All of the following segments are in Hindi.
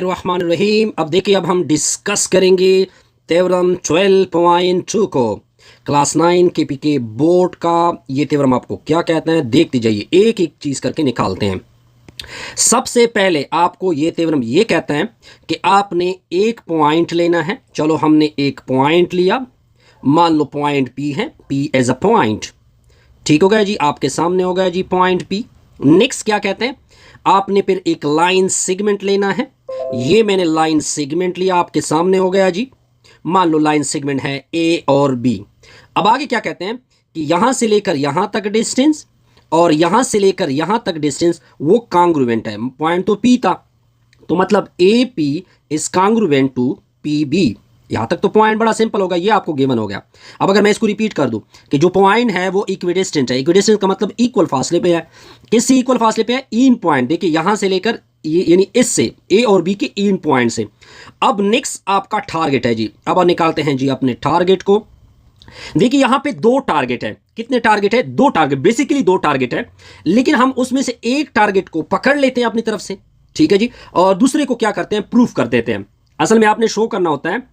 बिस्मिल्लाहिर्रहमानिर्रहीम। अब देखिए, अब हम डिस्कस करेंगे थ्योरम 12.2 को। क्लास 9 के पीके बोर्ड का ये थ्योरम आपको क्या कहते हैं, देखते जाइए, एक एक चीज़ करके निकालते हैं। सबसे पहले आपको ये थ्योरम ये कहता है कि आपने एक पॉइंट लेना है। चलो हमने एक पॉइंट लिया, मान लो पॉइंट पी है, पी एज अ पॉइंट। ठीक हो गया जी, आपके सामने हो गया जी पॉइंट पी। नेक्स्ट क्या कहते हैं, आपने फिर एक लाइन सेगमेंट लेना है। ये मैंने लाइन सेगमेंट लिया, आपके सामने हो गया जी। मान लो लाइन सेगमेंट है ए और बी। अब आगे क्या कहते हैं कि यहां से लेकर यहां तक डिस्टेंस और यहां से लेकर यहां तक डिस्टेंस वो कांग्रुवेंट है। पॉइंट तो पी था, तो मतलब A P is congruent to P B. यहां तक तो पॉइंट बड़ा सिंपल होगा, ये आपको गिवन हो गया। अब अगर मैं इसको रिपीट कर दूं कि जो पॉइंट है वो इक्विडिस्टेंट है। इक्विडिस्टेंट का मतलब इक्वल फासले पे है। किससे इक्वल फासले पे है? इन पॉइंट। देखिए यहां से लेकर ये यानी इससे ए और बी के इन पॉइंट से। अब नेक्स्ट आपका टारगेट है जी। अब निकालते हैं जी अपने टारगेट को। देखिए यहां पे दो टारगेट है। कितने टारगेट है? दो टारगेट, बेसिकली दो टारगेट है, लेकिन हम उसमें से एक टारगेट को पकड़ लेते हैं अपनी तरफ से, ठीक है जी, और दूसरे को क्या करते हैं, प्रूफ कर देते हैं। असल में आपने शो करना होता है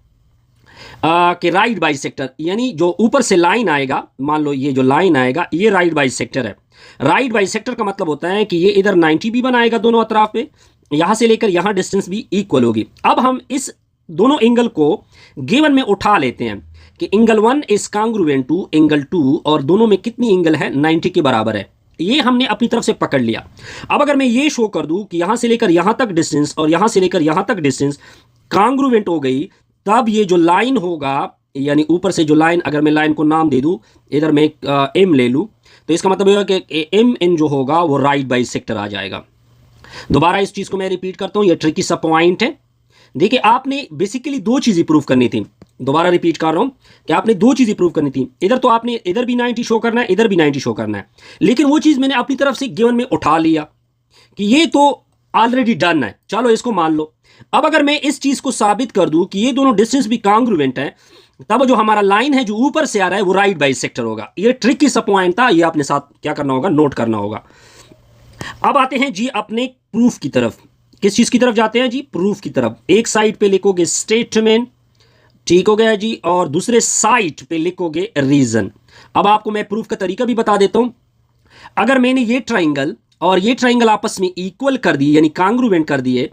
कि राइट बाइसेक्टर, यानी जो ऊपर से लाइन आएगा, मान लो ये जो लाइन आएगा ये राइट बाइसेक्टर है। राइट बाइसेक्टर का मतलब होता है कि ये इधर 90 भी बनाएगा दोनों अतराफ पे, यहां से लेकर यहां डिस्टेंस भी इक्वल होगी। अब हम इस दोनों एंगल को गिवन में उठा लेते हैं कि angle 1 is congruent to angle 2, और दोनों में कितनी एंगल है? 90 के बराबर है। ये हमने अपनी तरफ से पकड़ लिया। अब अगर मैं ये शो कर दूं कि यहां से लेकर यहां तक डिस्टेंस और यहां से लेकर यहां तक डिस्टेंस कांग्रुएंट हो गई, तब ये जो लाइन होगा, यानी ऊपर से जो लाइन, अगर मैं लाइन को नाम दे दूं, इधर मैं एम ले लूं, तो इसका मतलब होगा कि एम एन जो होगा वो राइट बाइसेक्टर आ जाएगा। दोबारा इस चीज को मैं रिपीट करता हूं, ये ट्रिकी सा पॉइंट है। देखिए आपने बेसिकली दो चीजें प्रूव करनी थी। दोबारा रिपीट कर रहा हूं कि आपने दो चीजें प्रूव करनी थी। इधर तो आपने इधर भी 90 शो करना है, इधर भी 90 शो करना है, लेकिन वो चीज मैंने अपनी तरफ से गिवन में उठा लिया कि ये तो ऑलरेडी डन है, चलो इसको मान लो। अब अगर मैं इस चीज को साबित कर दूं कि ये दोनों डिस्टेंस भी कांग्रुएंट है, तब जो हमारा लाइन है जो ऊपर से आ रहा है वो राइट बाइसेक्टर होगा। ये ट्रिकी सा पॉइंट था, ये आपने साथ क्या करना होगा, नोट करना होगा। अब आते हैं जी अपने प्रूफ की तरफ। किस चीज की तरफ जाते हैं जी? प्रूफ की तरफ। एक साइड पे लिखोगे स्टेटमेंट, ठीक हो गया जी, और दूसरे साइड पे लिखोगे रीजन। अब आपको मैं प्रूफ का तरीका भी बता देता हूं। अगर मैंने ये ट्राइंगल और ये ट्राइंगल आपस में इक्वल कर दिए, यानी कांग्रुएंट कर दिए,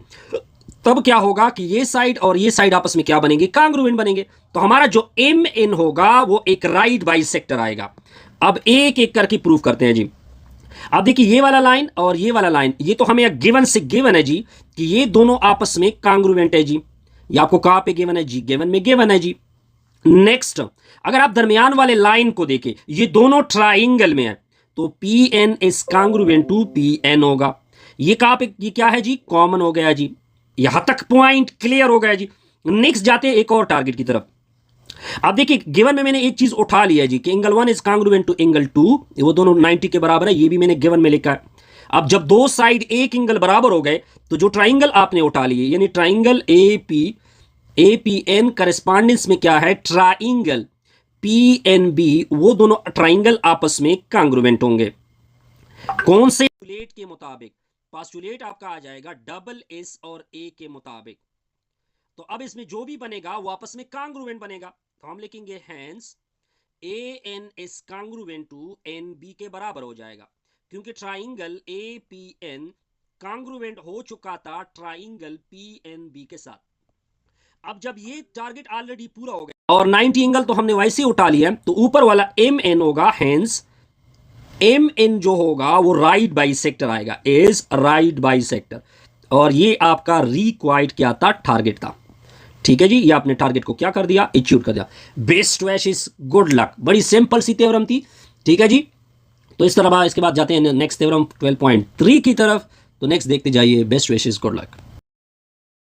तब क्या होगा कि ये साइड और ये साइड आपस में क्या बनेंगे? कांग्रुएंट बनेंगे। तो हमारा जो एम एन होगा वो एक राइट बाइसेक्टर आएगा। अब एक एक करके प्रूफ करते हैं जी। अब देखिए ये वाला लाइन और ये वाला लाइन, ये तो हमें गिवन से गिवन है जी कि ये दोनों आपस में कांग्रुएंट है जी। ये आपको कहां पे गिवन है जी? गिवन में गिवन है जी। नेक्स्ट, अगर आप दरमियान वाले लाइन को देखें, ये दोनों ट्राइंगल में है, तो P N is congruent to P N होगा। ये कहां पे, ये क्या है जी? कॉमन हो गया जी। यहां तक पॉइंट क्लियर हो गया जी। नेक्स्ट जाते हैं एक और टारगेट की तरफ। अब देखिए गिवन में मैंने एक चीज उठा लिया जी कि angle 1 is congruent to angle 2, वो दोनों 90 के बराबर है, ये भी मैंने गिवन में लिखा है। अब जब दो साइड एक एंगल बराबर हो गए, तो जो ट्राइंगल आपने उठा लिए, यानी triangle A P N correspondence में क्या है? ट्राइंगल पी एन बी, वो दोनों ट्राइंगल आपस में कांग्रुएंट होंगे। कौन से पोस्टुलेट के मुताबिक? पोस्टुलेट आपका आ जाएगा डबल एस और ए के मुताबिक। तो अब इसमें जो भी बनेगा वो आपस में कांग्रुएंट बनेगा। तो हम लिखेंगे hence A N is congruent to N B के बराबर हो जाएगा, क्योंकि triangle A P N congruent हो चुका था ट्राइंगल पी एन बी के साथ। अब जब ये टारगेट ऑलरेडी पूरा हो गया और 90 एंगल तो हमने वैसे ही उठा लिया, तो ऊपर वाला एम एन होगा, हेंस एम एन जो होगा वो राइट बाइसेक्टर आएगा, इज राइट बाइसेक्टर। और ये आपका रिक्वायर्ड क्या था? टारगेट था। ठीक है जी, ये आपने टारगेट को क्या कर दिया? अचीव कर दिया। Best wishes, good luck. बड़ी सिंपल सी थ्योरम थी, ठीक है जी। तो इस तरह इसके बाद जाते हैं नेक्स्ट थ्योरम 12.3 की तरफ। तो नेक्स्ट देखते जाइए। Best wishes, good luck.